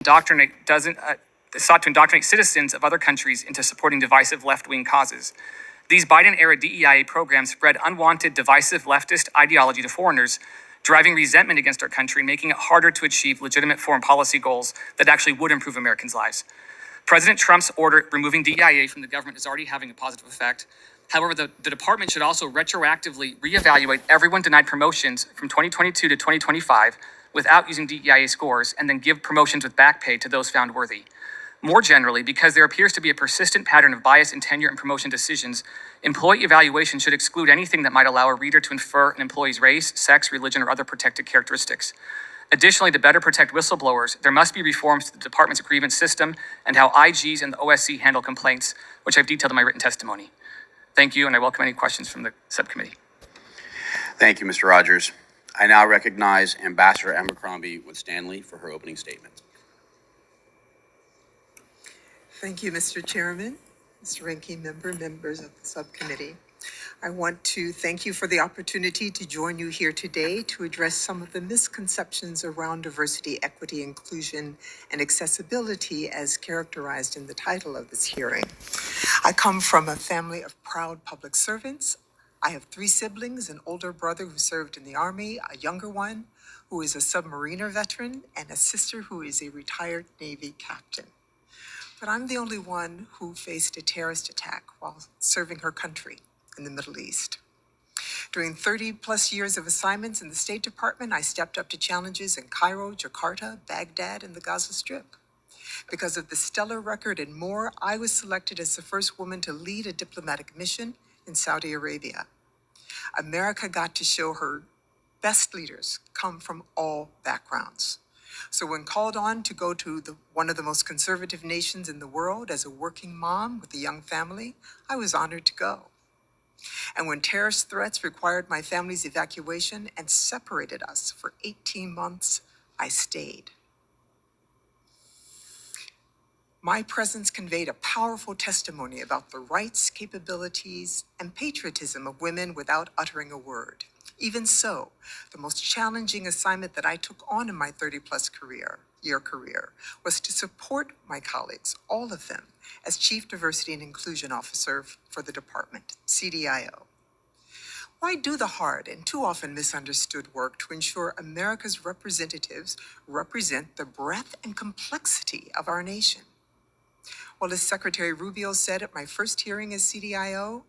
sought to indoctrinate citizens of other countries into supporting divisive left-wing causes. These Biden-era DEIA programs spread unwanted divisive leftist ideology to foreigners, driving resentment against our country and making it harder to achieve legitimate foreign policy goals that actually would improve Americans' lives. President Trump's order removing DEIA from the government is already having a positive effect. However, the department should also retroactively reevaluate everyone denied promotions from 2022 to 2025 without using DEIA scores, and then give promotions with back pay to those found worthy. More generally, because there appears to be a persistent pattern of bias in tenure and promotion decisions, employee evaluation should exclude anything that might allow a reader to infer an employee's race, sex, religion, or other protected characteristics. Additionally, to better protect whistleblowers, there must be reforms to the department's grievance system and how IGs and the OSC handle complaints, which I've detailed in my written testimony. Thank you, and I welcome any questions from the subcommittee. Thank you, Mr. Rogers. I now recognize Ambassador Abercrombie-Winstanley for her opening statement. Thank you, Mr. Chairman, Mr. Ranking Member, members of the subcommittee. I want to thank you for the opportunity to join you here today to address some of the misconceptions around diversity, equity, inclusion, and accessibility as characterized in the title of this hearing. I come from a family of proud public servants. I have 3 siblings, an older brother who served in the Army, a younger one who is a submariner veteran, and a sister who is a retired Navy captain. But I'm the only one who faced a terrorist attack while serving her country in the Middle East. During 30 plus years of assignments in the State Department, I stepped up to challenges in Cairo, Jakarta, Baghdad, and the Gaza Strip. Because of the stellar record and more, I was selected as the first woman to lead a diplomatic mission in Saudi Arabia. America got to show her best leaders come from all backgrounds. So when called on to go to one of the most conservative nations in the world as a working mom with a young family, I was honored to go. And when terrorist threats required my family's evacuation and separated us for 18 months, I stayed. My presence conveyed a powerful testimony about the rights, capabilities, and patriotism of women without uttering a word. Even so, the most challenging assignment that I took on in my 30-plus year career was to support my colleagues, all of them, as Chief Diversity and Inclusion Officer for the department, CDIO. Why do the hard and too often misunderstood work to ensure America's representatives represent the breadth and complexity of our nation? Well, as Secretary Rubio said at my first hearing as CDIO,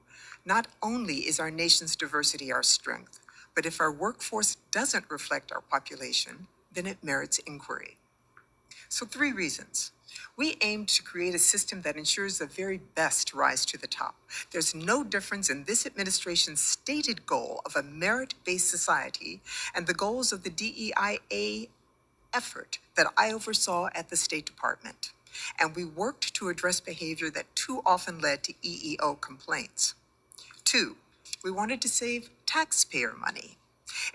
not only is our nation's diversity our strength, but if our workforce doesn't reflect our population, then it merits inquiry. So 3 reasons. We aim to create a system that ensures the very best rise to the top. There's no difference in this administration's stated goal of a merit-based society and the goals of the DEIA effort that I oversaw at the State Department. And we worked to address behavior that too often led to EEO complaints. 2, we wanted to save taxpayer money.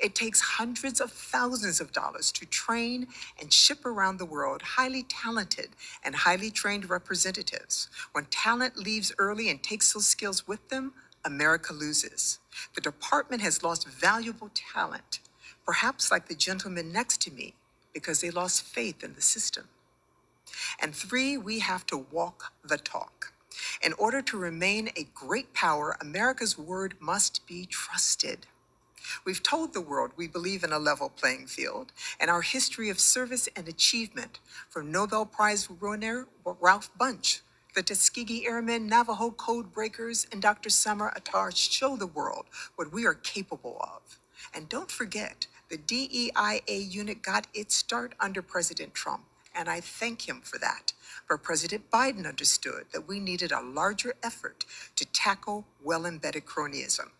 It takes hundreds of thousands of dollars to train and ship around the world highly talented and highly trained representatives. When talent leaves early and takes those skills with them, America loses. The department has lost valuable talent, perhaps like the gentleman next to me, because they lost faith in the system. And 3, we have to walk the talk. In order to remain a great power, America's word must be trusted. We've told the world we believe in a level playing field, and our history of service and achievement, from Nobel Prize winner Ralph Bunche, the Tuskegee Airmen, Navajo Code Breakers, and Dr. Summer Attar show the world what we are capable of. And don't forget, the DEIA unit got its start under President Trump, and I thank him for that. But President Biden understood that we needed a larger effort to tackle well-embedded cronyism.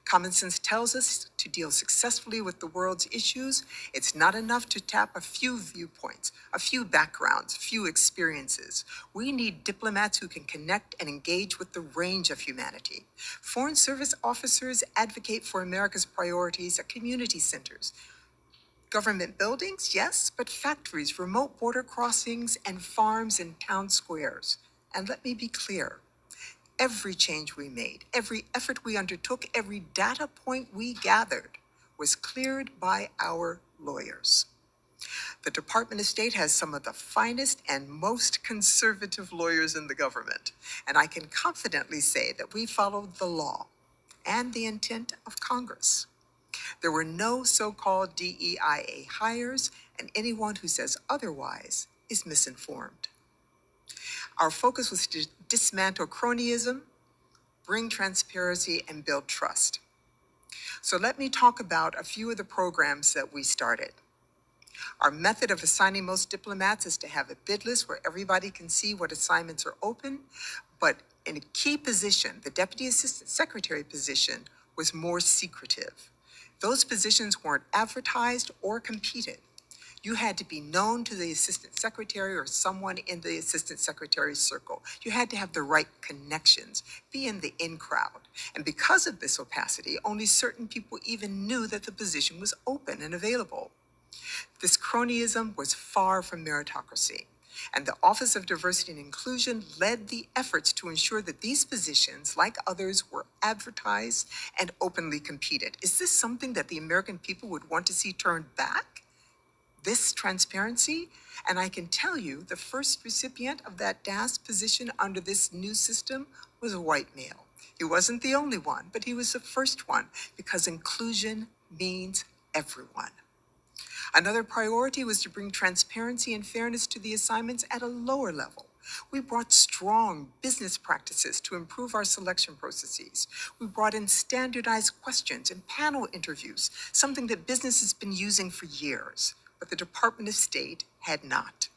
Common sense tells us to deal successfully with the world's issues, it's not enough to tap a few viewpoints, a few backgrounds, a few experiences. We need diplomats who can connect and engage with the range of humanity. Foreign service officers advocate for America's priorities at community centers. Government buildings, yes, but factories, remote border crossings, and farms and town squares. And let me be clear. Every change we made, every effort we undertook, every data point we gathered was cleared by our lawyers. The Department of State has some of the finest and most conservative lawyers in the government, and I can confidently say that we followed the law and the intent of Congress. There were no so-called DEIA hires, and anyone who says otherwise is misinformed. Our focus was to dismantle cronyism, bring transparency, and build trust. So let me talk about a few of the programs that we started. Our method of assigning most diplomats is to have a bid list where everybody can see what assignments are open, but in a key position, the Deputy Assistant Secretary position was more secretive. Those positions weren't advertised or competed. You had to be known to the Assistant Secretary or someone in the Assistant Secretary's circle. You had to have the right connections, be in the in crowd. And because of this opacity, only certain people even knew that the position was open and available. This cronyism was far from meritocracy, and the Office of Diversity and Inclusion led the efforts to ensure that these positions, like others, were advertised and openly competed. Is this something that the American people would want to see turned back? This transparency? And I can tell you the first recipient of that DAS position under this new system was a white male. He wasn't the only one, but he was the first one because inclusion means everyone. Another priority was to bring transparency and fairness to the assignments at a lower level. We brought strong business practices to improve our selection processes. We brought in standardized questions and panel interviews, something that business has been using for years, but the Department of State had not.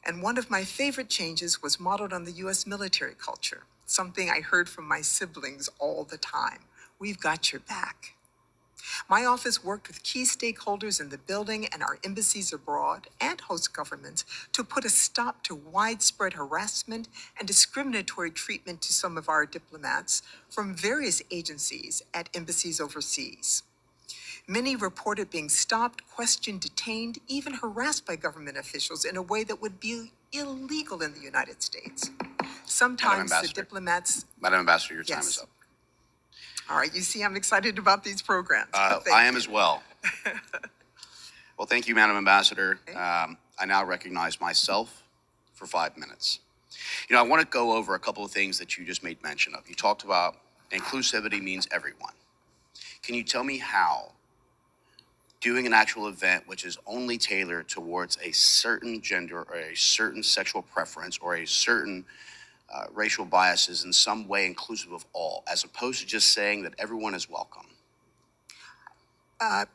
And one of my favorite changes was modeled on the U.S. military culture, something I heard from my siblings all the time. We've got your back. My office worked with key stakeholders in the building and our embassies abroad and host governments to put a stop to widespread harassment and discriminatory treatment to some of our diplomats from various agencies at embassies overseas. Many reported being stopped, questioned, detained, even harassed by government officials in a way that would be illegal in the United States. Sometimes the diplomats... Madam Ambassador, your time Yes. is up. All right, you see, I'm excited about these programs. I am as well. Well, thank you, Madam Ambassador. Okay. I now recognize myself for 5 minutes. You know, I want to go over a couple of things that you just made mention of. You talked about inclusivity means everyone. Can you tell me how doing an actual event which is only tailored towards a certain gender or a certain sexual preference or a certain racial bias is in some way inclusive of all, as opposed to just saying that everyone is welcome?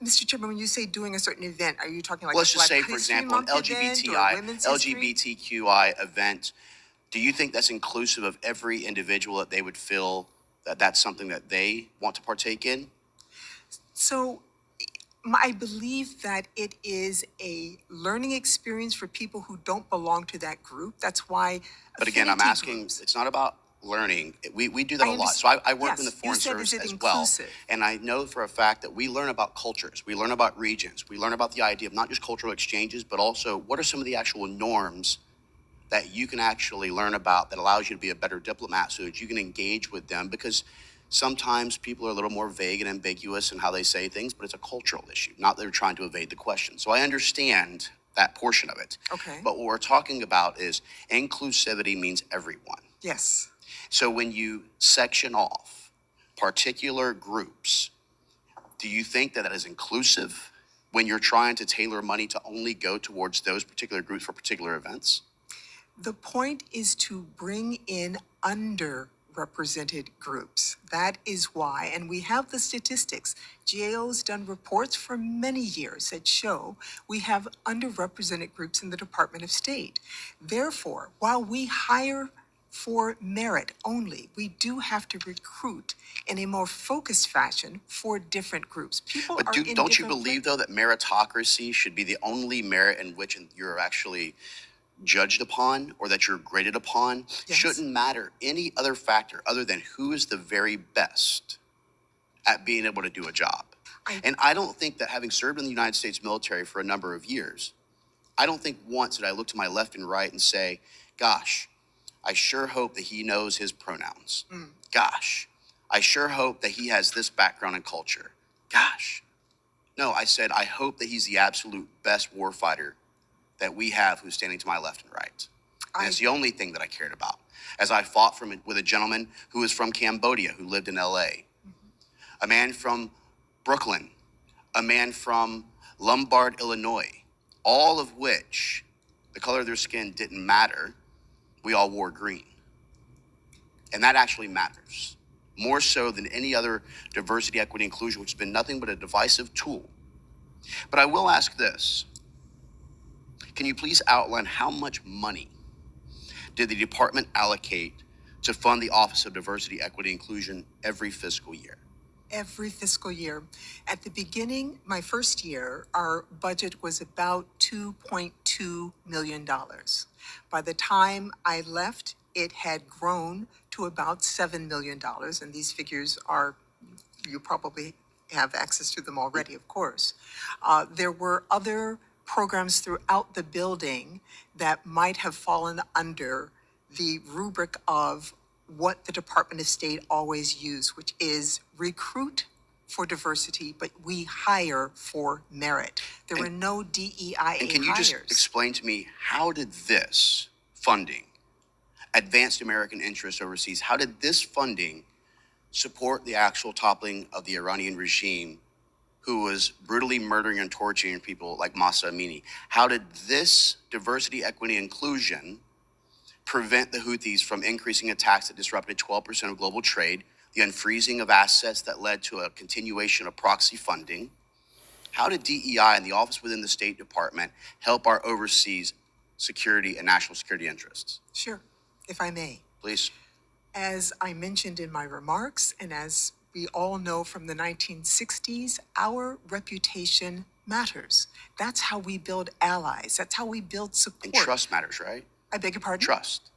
Mr. Chairman, when you say doing a certain event, are you talking like Let's a just Black say, for History example, an Month event or Women's History? LGBTQI event. Do you think that's inclusive of every individual, that they would feel that that's something that they want to partake in? So I believe that it is a learning experience for people who don't belong to that group. That's why. But again, I'm affinity asking, groups- it's not about learning. We do that I a lot. understand. So I work Yes, in the you Foreign said, Service is it as well. inclusive? And I know for a fact that we learn about cultures. We learn about regions. We learn about the idea of not just cultural exchanges, but also what are some of the actual norms that you can actually learn about that allows you to be a better diplomat so that you can engage with them, because sometimes people are a little more vague and ambiguous in how they say things, but it's a cultural issue, not that they're trying to evade the question. So I understand that portion of it. Okay. But what we're talking about is inclusivity means everyone. Yes. So when you section off particular groups, do you think that that is inclusive when you're trying to tailor money to only go towards those particular groups for particular events? The point is to bring in underrepresented groups. That is why, and we have the statistics. GAO's done reports for many years that show we have underrepresented groups in the Department of State. Therefore, while we hire for merit only, we do have to recruit in a more focused fashion for different groups. People But are in don't you different believe, pla- though, that meritocracy should be the only merit in which you're actually judged upon or that you're graded upon? Yes. Shouldn't matter any other factor other than who is the very best at being able to do a job. And I don't think that, having served in the United States military for a number of years, I don't think once did I look to my left and right and say, gosh, I sure hope that he knows his pronouns. Gosh, I sure hope that he has this background and culture. Gosh, No, I said I hope that he's the absolute best warfighter that we have who's standing to my left and right. And it's the only thing that I cared about. As I fought with a gentleman who was from Cambodia, who lived in LA, a man from Brooklyn, a man from Lombard, Illinois, all of which the color of their skin didn't matter. We all wore green. And that actually matters, more so than any other diversity, equity, inclusion, which has been nothing but a divisive tool. But I will ask this. Can you please outline how much money did the department allocate to fund the Office of Diversity, Equity, Inclusion every fiscal year? Every fiscal year. At the beginning, my first year, our budget was about $2.2 million. By the time I left, it had grown to about $7 million. And these figures are, you probably have access to them already, of course. There were other programs throughout the building that might have fallen under the rubric of what the Department of State always used, which is recruit for diversity, but we hire for merit. There were no DEIA hires. And can you just explain to me, how did this funding advance American interests overseas? How did this funding support the actual toppling of the Iranian regime, who was brutally murdering and torturing people like Mahsa Amini? How did this diversity, equity, inclusion prevent the Houthis from increasing attacks that disrupted 12% of global trade, the unfreezing of assets that led to a continuation of proxy funding? How did DEI and the office within the State Department help our overseas security and national security interests? Sure, if I may. Please. As I mentioned in my remarks, and as we all know from the 1960s, our reputation matters. That's how we build allies. That's how we build support. And trust matters, right? I beg your pardon? Trust.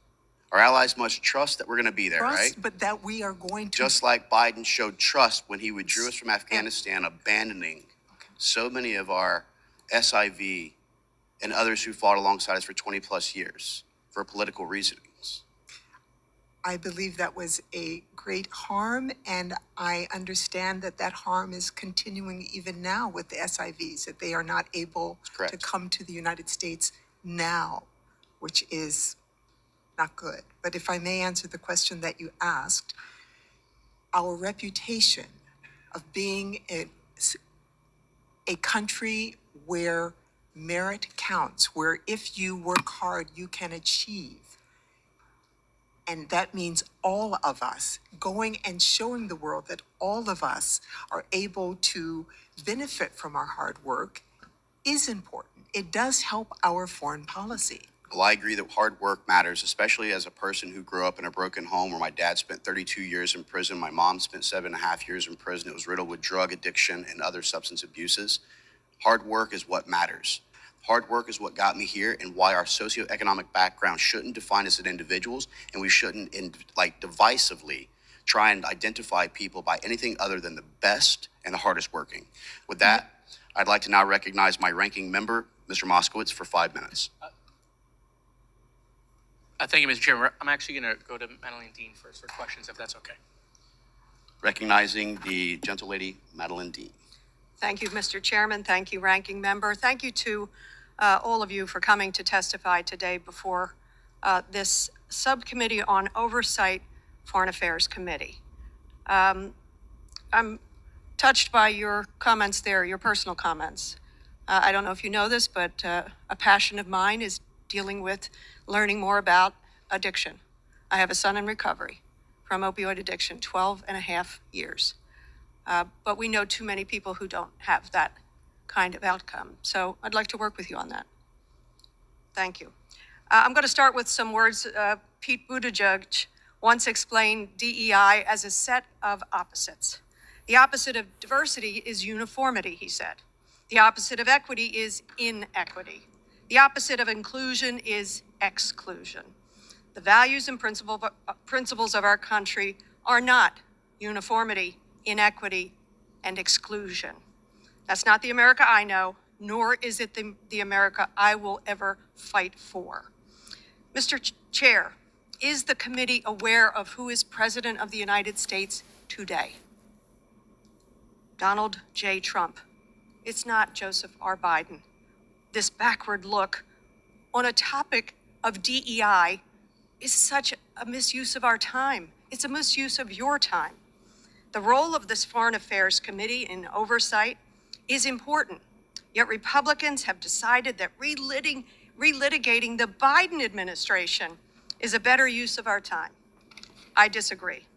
Our allies must trust that we're going to be there, Trust, right? but that we are going to. Just like Biden showed trust when he withdrew us from Afghanistan, abandoning so many of our SIV and others who fought alongside us for 20 plus years for political reasonings. I believe that was a great harm, and I understand that that harm is continuing even now with the SIVs, that they are not able to come to the United States now, which is not good. But if I may answer the question that you asked, our reputation of being a country where merit counts, where if you work hard, you can achieve. And that means all of us going and showing the world that all of us are able to benefit from our hard work is important. It does help our foreign policy. Well, I agree that hard work matters, especially as a person who grew up in a broken home where my dad spent 32 years in prison. My mom spent 7.5 years in prison. It was riddled with drug addiction and other substance abuses. Hard work is what matters. Hard work is what got me here, and why our socioeconomic background shouldn't define us as individuals, and we shouldn't divisively try and identify people by anything other than the best and the hardest working. With that, I'd like to now recognize my ranking member, Mr. Moskowitz, for 5 minutes. Thank you, Mr. Chairman. I'm actually going to go to Madeline Dean first for questions, if that's okay. Recognizing the gentle lady, Madeline Dean. Thank you, Mr. Chairman. Thank you, Ranking Member. Thank you to all of you for coming to testify today before this Subcommittee on Oversight Foreign Affairs Committee. I'm touched by your comments there, your personal comments. I don't know if you know this, but a passion of mine is dealing with learning more about addiction. I have a son in recovery from opioid addiction, 12 and a half years. But we know too many people who don't have that kind of outcome. So I'd like to work with you on that. Thank you. I'm going to start with some words. Pete Buttigieg once explained DEI as a set of opposites. The opposite of diversity is uniformity, he said. The opposite of equity is inequity. The opposite of inclusion is exclusion. The values and principles of our country are not uniformity, inequity, and exclusion. That's not the America I know, nor is it the America I will ever fight for. Mr. Chair, is the committee aware of who is President of the United States today? Donald J. Trump. It's not Joseph R. Biden. This backward look on a topic of DEI is such a misuse of our time. It's a misuse of your time. The role of this Foreign Affairs Committee in oversight is important, yet Republicans have decided that relitigating the Biden administration is a better use of our time. I disagree,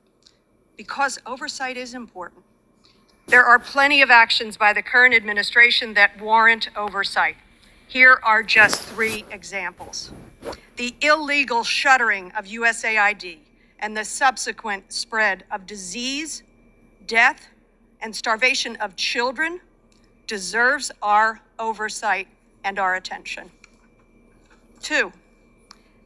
because oversight is important. There are plenty of actions by the current administration that warrant oversight. Here are just 3 examples. The illegal shuttering of USAID and the subsequent spread of disease, death, and starvation of children deserves our oversight and our attention. 2,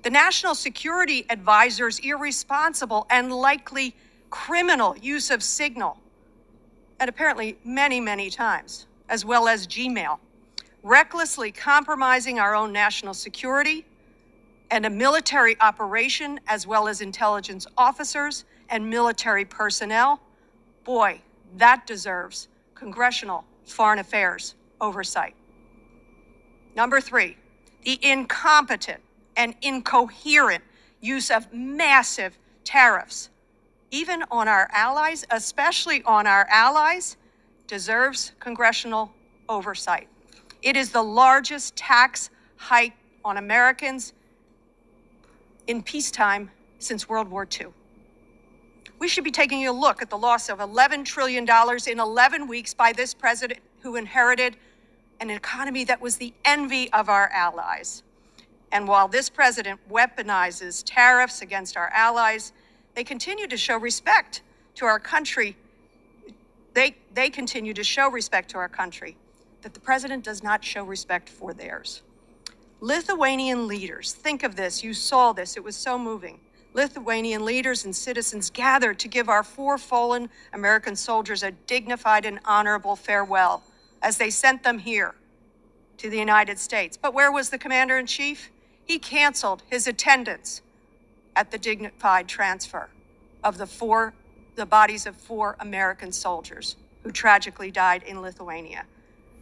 the National Security Advisor's irresponsible and likely criminal use of Signal, and apparently many, many times, as well as Gmail, recklessly compromising our own national security and a military operation, as well as intelligence officers and military personnel. Boy, that deserves congressional foreign affairs oversight. Number 3, the incompetent and incoherent use of massive tariffs, even on our allies, especially on our allies, deserves congressional oversight. It is the largest tax hike on Americans in peacetime since World War II. We should be taking a look at the loss of $11 trillion in 11 weeks by this president who inherited an economy that was the envy of our allies. And while this president weaponizes tariffs against our allies, they continue to show respect to our country. They continue to show respect to our country that the president does not show respect for theirs. Lithuanian leaders, think of this, you saw this, it was so moving. Lithuanian leaders and citizens gathered to give our 4 fallen American soldiers a dignified and honorable farewell as they sent them here to the United States. But where was the commander-in-chief? He canceled his attendance at the dignified transfer of the bodies of 4 American soldiers who tragically died in Lithuania.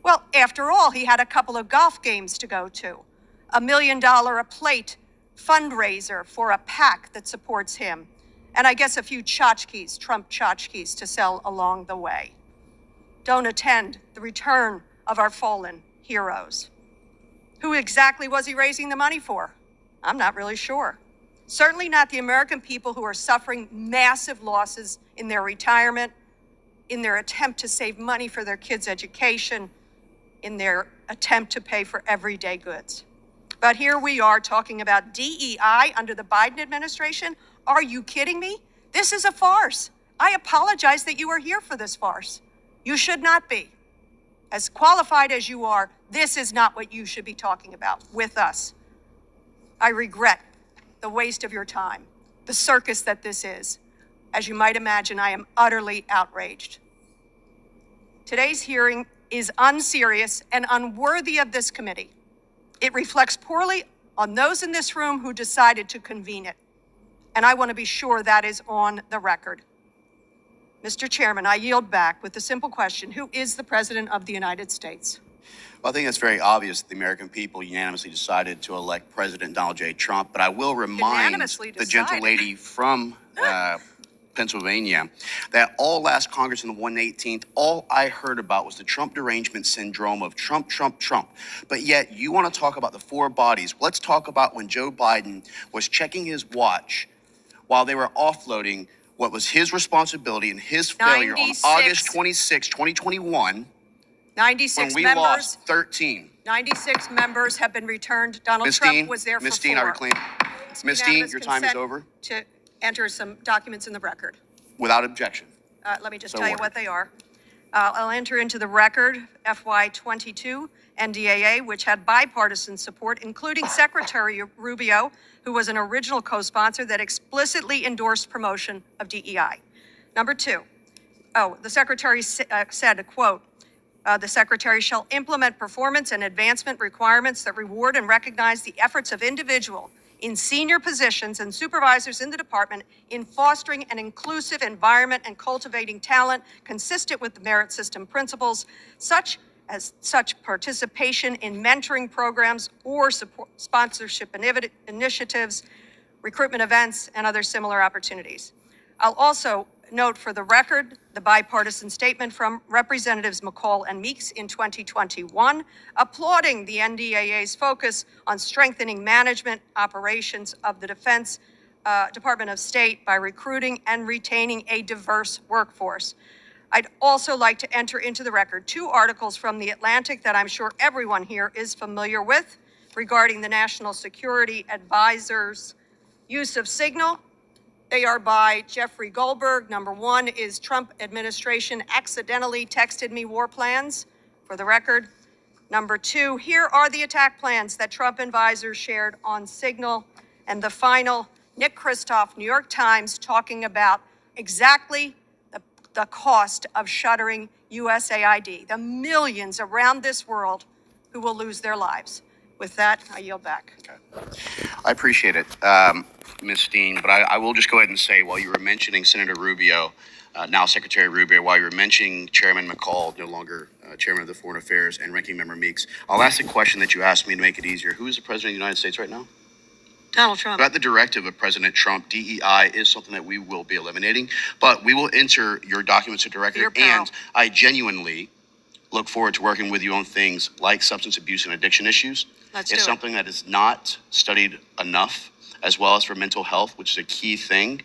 Well, after all, he had a couple of golf games to go to, $1 million a plate fundraiser for a PAC that supports him, and I guess a few tchotchkes, Trump tchotchkes, to sell along the way. Don't attend the return of our fallen heroes. Who exactly was he raising the money for? I'm not really sure. Certainly not the American people who are suffering massive losses in their retirement, in their attempt to save money for their kids' education, in their attempt to pay for everyday goods. But here we are talking about DEI under the Biden administration. Are you kidding me? This is a farce. I apologize that you are here for this farce. You should not be. As qualified as you are, this is not what you should be talking about with us. I regret the waste of your time, the circus that this is. As you might imagine, I am utterly outraged. Today's hearing is unserious and unworthy of this committee. It reflects poorly on those in this room who decided to convene it. And I want to be sure that is on the record. Mr. Chairman, I yield back with the simple question, who is the President of the United States? Well, I think it's very obvious that the American people unanimously decided to elect President Donald J. Trump, but I will remind the gentle lady from Pennsylvania that all last Congress in the 118th, all I heard about was the Trump derangement syndrome of Trump, Trump, Trump. But yet you want to talk about the 4 bodies. Let's talk about when Joe Biden was checking his watch while they were offloading what was his responsibility and his failure on August 26, 2021, 96 when we members, lost 13. 96 members have been returned. Donald Trump was there for 4. Ms. Dean, I reclaim. Ms. Dean, your time is over. To enter some documents in the record. Without objection. Let me just So tell you ordered. what they are. I'll enter into the record FY22 NDAA, which had bipartisan support, including Secretary Rubio, who was an original co-sponsor that explicitly endorsed promotion of DEI. Number 2, the Secretary said, a quote, the Secretary shall implement performance and advancement requirements that reward and recognize the efforts of individuals in senior positions and supervisors in the department in fostering an inclusive environment and cultivating talent consistent with the merit system principles. Such as such participation in mentoring programs or support sponsorship initiatives, recruitment events, and other similar opportunities. I'll also note for the record the bipartisan statement from Representatives McCall and Meeks in 2021, applauding the NDAA's focus on strengthening management operations of the Defense Department of State by recruiting and retaining a diverse workforce. I'd also like to enter into the record 2 articles from The Atlantic that I'm sure everyone here is familiar with regarding the National Security Advisor's use of Signal. They are by Jeffrey Goldberg. Number 1 is Trump administration accidentally texted me war plans, for the record. Number 2, here are the attack plans that Trump advisors shared on Signal. And the final, Nick Kristof, New York Times, talking about exactly the cost of shuttering USAID, the millions around this world who will lose their lives. With that, I yield back. Okay. I appreciate it, Ms. Dean, but I will just go ahead and say, while you were mentioning Senator Rubio, now Secretary Rubio, while you were mentioning Chairman McCall, no longer Chairman of the Foreign Affairs, and Ranking Member Meeks, I'll ask the question that you asked me to make it easier. Who is the President of the United States right now? Donald Trump. At the directive of President Trump, DEI is something that we will be eliminating, but we will enter your documents to director, and I genuinely look forward to working with you on things like substance abuse and addiction issues. It's something that is not studied enough, as well as for mental health, which is a key thing.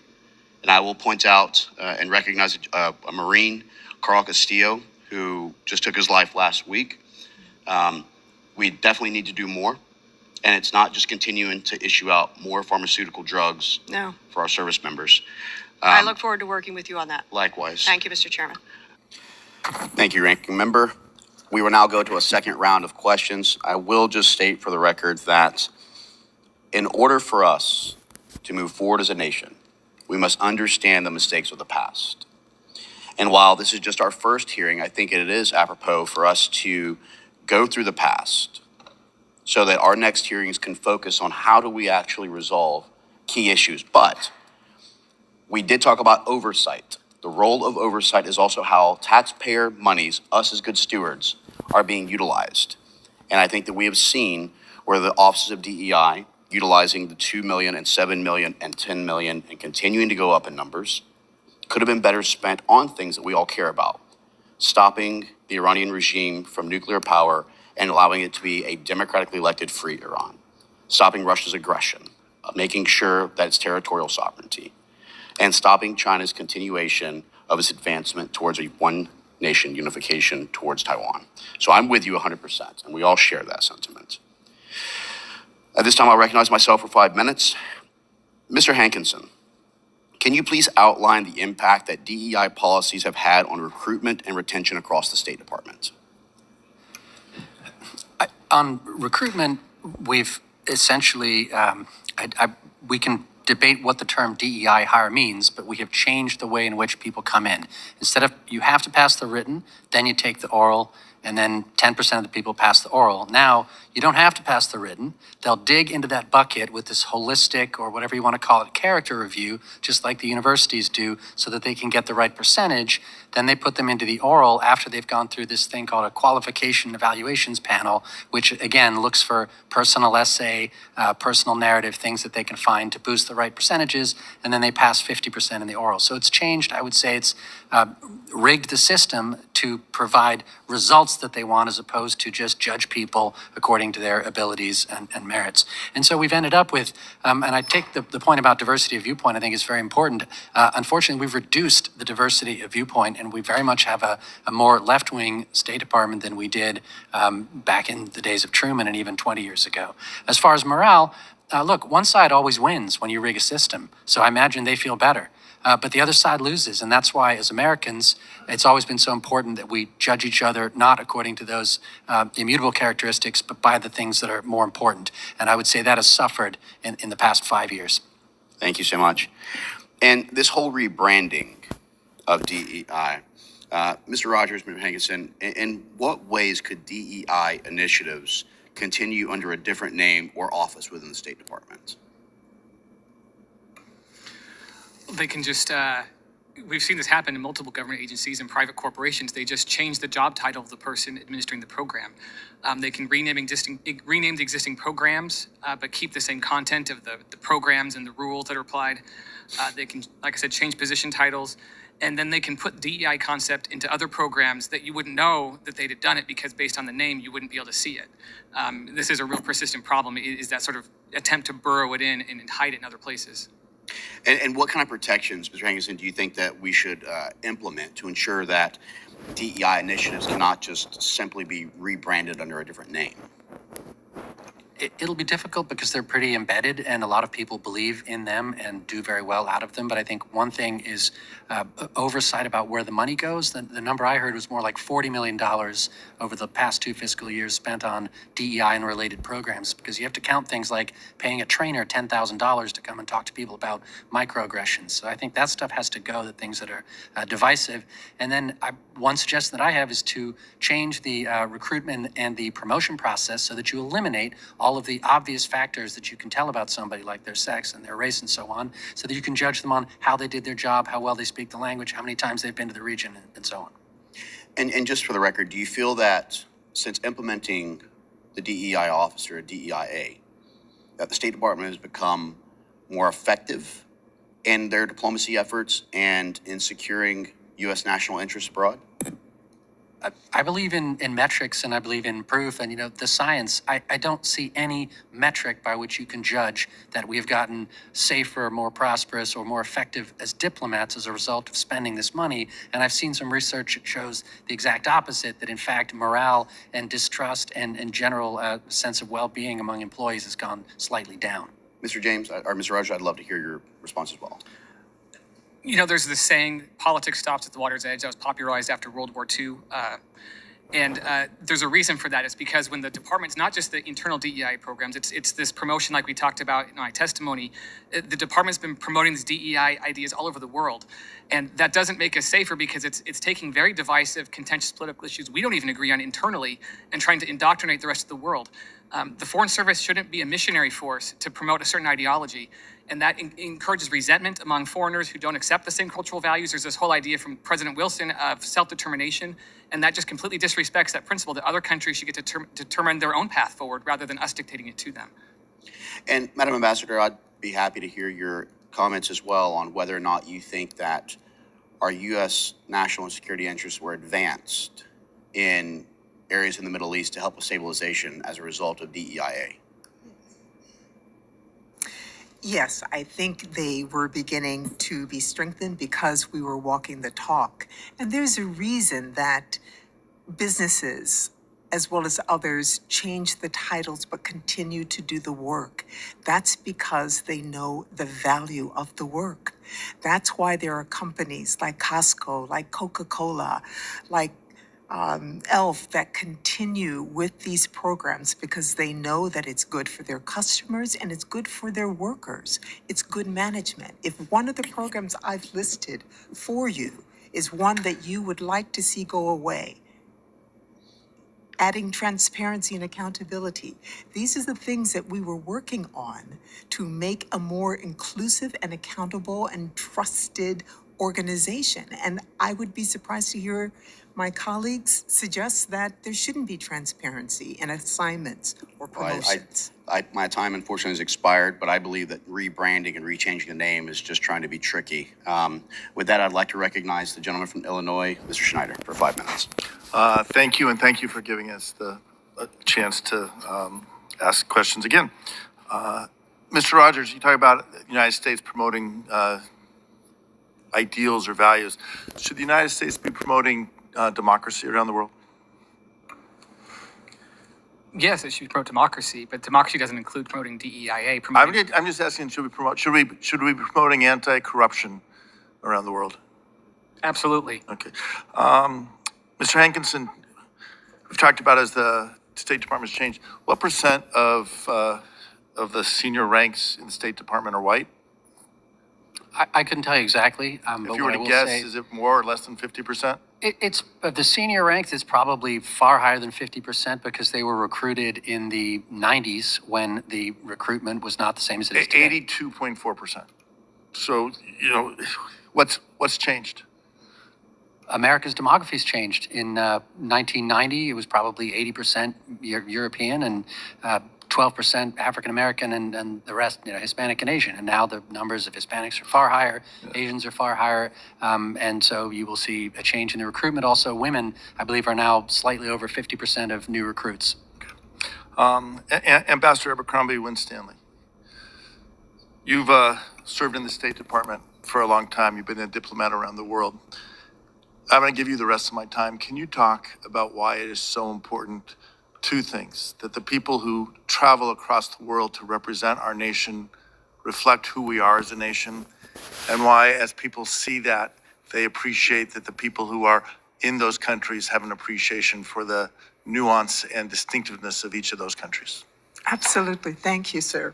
And I will point out and recognize a Marine, Carl Castillo, who just took his life last week. We definitely need to do more. And it's not just continuing to issue out more pharmaceutical drugs for our service members. I look forward to working with you on that. Likewise. Thank you, Mr. Chairman. Thank you, Ranking Member. We will now go to a second round of questions. I will just state for the record that in order for us to move forward as a nation, we must understand the mistakes of the past. And while this is just our first hearing, I think it is apropos for us to go through the past so that our next hearings can focus on how do we actually resolve key issues. But we did talk about oversight. The role of oversight is also how taxpayer monies, us as good stewards, are being utilized. And I think that we have seen where the offices of DEI, utilizing the 2 million and 7 million and 10 million and continuing to go up in numbers, could have been better spent on things that we all care about. Stopping the Iranian regime from nuclear power and allowing it to be a democratically elected free Iran. Stopping Russia's aggression, making sure that it's territorial sovereignty, and stopping China's continuation of its advancement towards a one nation unification towards Taiwan. So I'm with you 100%, and we all share that sentiment. At this time, I'll recognize myself for 5 minutes. Mr. Hankinson, can you please outline the impact that DEI policies have had on recruitment and retention across the State Department? On recruitment, we've essentially, we can debate what the term DEI hire means, but we have changed the way in which people come in. Instead of, you have to pass the written, then you take the oral, and then 10% of the people pass the oral. Now, you don't have to pass the written. They'll dig into that bucket with this holistic, or whatever you want to call it, character review, just like the universities do, so that they can get the right percentage. Then they put them into the oral after they've gone through this thing called a qualification evaluations panel, which again looks for personal essay, personal narrative, things that they can find to boost the right percentages, and then they pass 50% in the oral. So it's changed. I would say it's rigged the system to provide results that they want, as opposed to just judge people according to their abilities and merits. And so we've ended up with, and I take the point about diversity of viewpoint, I think is very important. Unfortunately, we've reduced the diversity of viewpoint, and we very much have a more left-wing State Department than we did back in the days of Truman and even 20 years ago. As far as morale, look, one side always wins when you rig a system, so I imagine they feel better. But the other side loses, and that's why, as Americans, it's always been so important that we judge each other not according to those immutable characteristics, but by the things that are more important. And I would say that has suffered in the past 5 years. Thank you so much. And this whole rebranding of DEI, Mr. Rogers, Mr. Hankinson, in what ways could DEI initiatives continue under a different name or office within the State Department? They can just we've seen this happen in multiple government agencies and private corporations. They just change the job title of the person administering the program. They can rename the existing programs, but keep the same content of the programs and the rules that are applied. They can, like I said, change position titles, and then they can put DEI concept into other programs that you wouldn't know that they'd have done it, because based on the name, you wouldn't be able to see it. This is a real persistent problem, is that sort of attempt to burrow it in and hide it in other places. And what kind of protections, Mr. Hankinson, do you think that we should implement to ensure that DEI initiatives cannot just simply be rebranded under a different name? It'll be difficult because they're pretty embedded, and a lot of people believe in them and do very well out of them. But I think one thing is oversight about where the money goes. The number I heard was more like $40 million over the past 2 fiscal years spent on DEI and related programs, because you have to count things like paying a trainer $10,000 to come and talk to people about microaggressions. So I think that stuff has to go, the things that are divisive. And then one suggestion that I have is to change the recruitment and the promotion process so that you eliminate all of the obvious factors that you can tell about somebody, like their sex and their race and so on, so that you can judge them on how they did their job, how well they speak the language, how many times they've been to the region, and so on. And just for the record, do you feel that since implementing the DEI officer, or DEIA, that the State Department has become more effective in their diplomacy efforts and in securing U.S. national interests abroad? I believe in metrics, and I believe in proof, and the science. I don't see any metric by which you can judge that we have gotten safer, more prosperous, or more effective as diplomats as a result of spending this money. And I've seen some research that shows the exact opposite, that in fact morale and distrust and general sense of well-being among employees has gone slightly down. Mr. James, or Mr. Rogers, I'd love to hear your response as well. There's this saying, politics stops at the water's edge, that was popularized after World War II. And there's a reason for that. It's because when the department's not just the internal DEI programs, it's this promotion like we talked about in my testimony. The department's been promoting these DEI ideas all over the world. And that doesn't make us safer, because it's taking very divisive, contentious political issues we don't even agree on internally and trying to indoctrinate the rest of the world. The Foreign Service shouldn't be a missionary force to promote a certain ideology. And that encourages resentment among foreigners who don't accept the same cultural values. There's this whole idea from President Wilson of self-determination, and that just completely disrespects that principle that other countries should get to determine their own path forward rather than us dictating it to them. And Madam Ambassador, I'd be happy to hear your comments as well on whether or not you think that our U.S. national and security interests were advanced in areas in the Middle East to help with stabilization as a result of DEIA. Yes, I think they were beginning to be strengthened because we were walking the talk. And there's a reason that businesses, as well as others, change the titles but continue to do the work. That's because they know the value of the work. That's why there are companies like Costco, like Coca-Cola, like ELF that continue with these programs, because they know that it's good for their customers and it's good for their workers. It's good management. If one of the programs I've listed for you is one that you would like to see go away, adding transparency and accountability, these are the things that we were working on to make a more inclusive and accountable and trusted organization. And I would be surprised to hear my colleagues suggest that there shouldn't be transparency in assignments or promotions. My time, unfortunately, has expired, but I believe that rebranding and rechanging the name is just trying to be tricky. With that, I'd like to recognize the gentleman from Illinois, Mr. Schneider, for 5 minutes. Thank you, and thank you for giving us the chance to ask questions again. Mr. Rogers, you talk about the United States promoting ideals or values. Should the United States be promoting democracy around the world? Yes, it should promote democracy, but democracy doesn't include promoting DEIA. I'm just asking, should we be promoting anti-corruption around the world? Absolutely. Okay. Mr. Hankinson, we've talked about as the State Department's changed, what percent of the senior ranks in the State Department are white? I couldn't tell you exactly. If but you were what I to will guess, say, is it more or less than 50%? It's the senior ranks is probably far higher than 50%, because they were recruited in the 90s when the recruitment was not the same as it is today. 82.4%. So, What's changed? America's demography's changed. In 1990, it was probably 80% European and 12% African American, and the rest, Hispanic and Asian. And now the numbers of Hispanics are far higher, Asians are far higher, and so you will see a change in the recruitment. Also, women, I believe, are now slightly over 50% of new recruits. Ambassador Abercrombie-Winstanley, you've served in the State Department for a long time. You've been a diplomat around the world. I'm going to give you the rest of my time. Can you talk about why it is so important, two things, that the people who travel across the world to represent our nation reflect who we are as a nation, and why, as people see that, they appreciate that the people who are in those countries have an appreciation for the nuance and distinctiveness of each of those countries? Absolutely. Thank you, sir.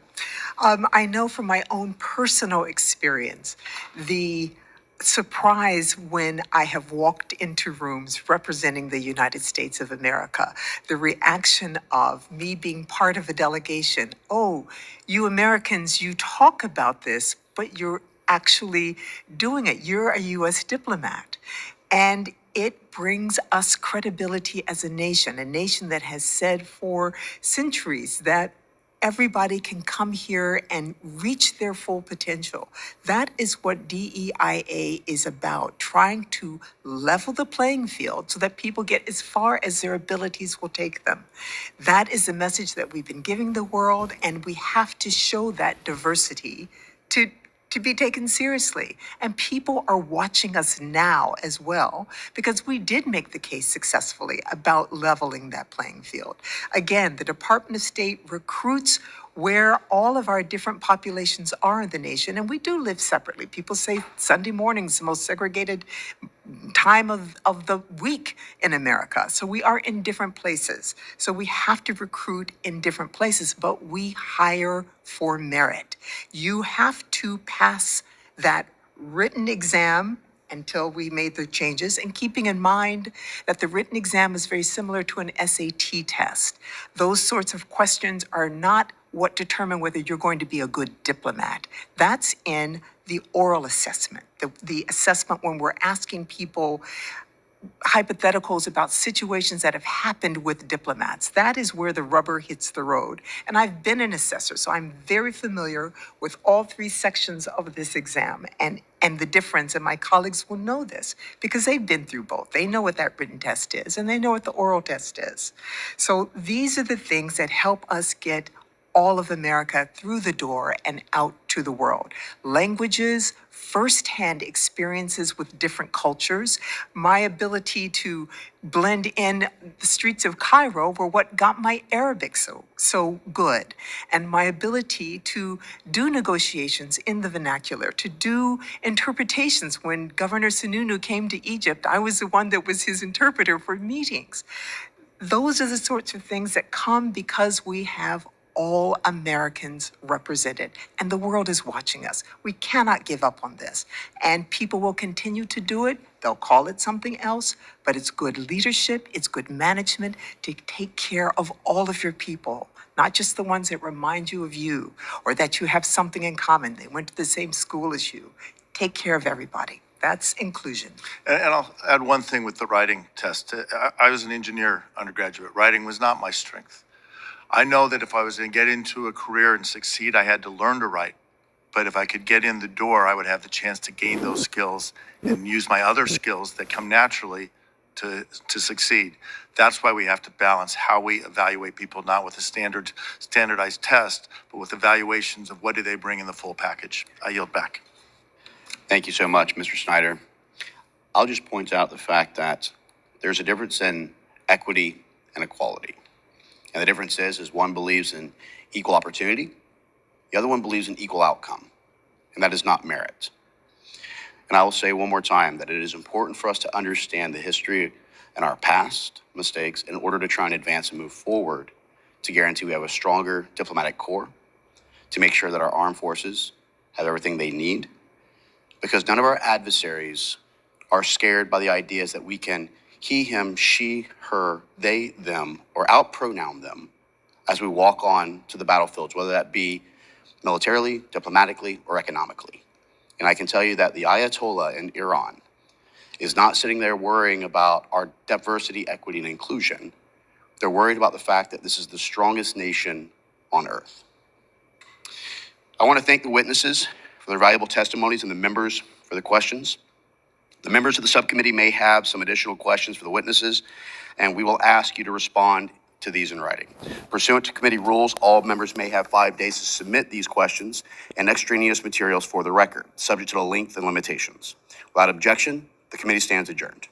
I know from my own personal experience, the surprise when I have walked into rooms representing the United States of America, the reaction of me being part of a delegation. Oh, you Americans, you talk about this, but you're actually doing it. You're a U.S. diplomat. And it brings us credibility as a nation that has said for centuries that everybody can come here and reach their full potential. That is what DEIA is about, trying to level the playing field so that people get as far as their abilities will take them. That is the message that we've been giving the world, and we have to show that diversity to be taken seriously. And people are watching us now as well, because we did make the case successfully about leveling that playing field. Again, the Department of State recruits where all of our different populations are in the nation, and we do live separately. People say Sunday morning is the most segregated time of the week in America. So we are in different places. So we have to recruit in different places, but we hire for merit. You have to pass that written exam until we made the changes, and keeping in mind that the written exam is very similar to an SAT test. Those sorts of questions are not what determine whether you're going to be a good diplomat. That's in the oral assessment, the assessment when we're asking people hypotheticals about situations that have happened with diplomats. That is where the rubber hits the road. And I've been an assessor, so I'm very familiar with all three sections of this exam and the difference, and my colleagues will know this because they've been through both. They know what that written test is, and they know what the oral test is. So these are the things that help us get all of America through the door and out to the world. Languages, firsthand experiences with different cultures, my ability to blend in the streets of Cairo were what got my Arabic so good, and my ability to do negotiations in the vernacular, to do interpretations. When Governor Sununu came to Egypt, I was the one that was his interpreter for meetings. Those are the sorts of things that come because we have all Americans represented, and the world is watching us. We cannot give up on this, and people will continue to do it. They'll call it something else, but it's good leadership, it's good management to take care of all of your people, not just the ones that remind you of you or that you have something in common. They went to the same school as you. Take care of everybody. That's inclusion. And I'll add one thing with the writing test. I was an engineer undergraduate. Writing was not my strength. I know that if I was going to get into a career and succeed, I had to learn to write. But if I could get in the door, I would have the chance to gain those skills and use my other skills that come naturally to succeed. That's why we have to balance how we evaluate people, not with a standardized test, but with evaluations of what do they bring in the full package. I yield back. Thank you so much, Mr. Snyder. I'll just point out the fact that there's a difference in equity and equality. And the difference is one believes in equal opportunity, the other one believes in equal outcome, and that is not merit. And I will say one more time that it is important for us to understand the history and our past mistakes in order to try and advance and move forward to guarantee we have a stronger diplomatic corps, to make sure that our armed forces have everything they need, because none of our adversaries are scared by the ideas that we can he, him, she, her, they, them, or outpronoun them as we walk on to the battlefields, whether that be militarily, diplomatically, or economically. And I can tell you that the Ayatollah in Iran is not sitting there worrying about our diversity, equity, and inclusion. They're worried about the fact that this is the strongest nation on earth. I want to thank the witnesses for their valuable testimonies and the members for the questions. The members of the subcommittee may have some additional questions for the witnesses, and we will ask you to respond to these in writing. Pursuant to committee rules, all members may have 5 days to submit these questions and extraneous materials for the record, subject to the length and limitations. Without objection, the committee stands adjourned.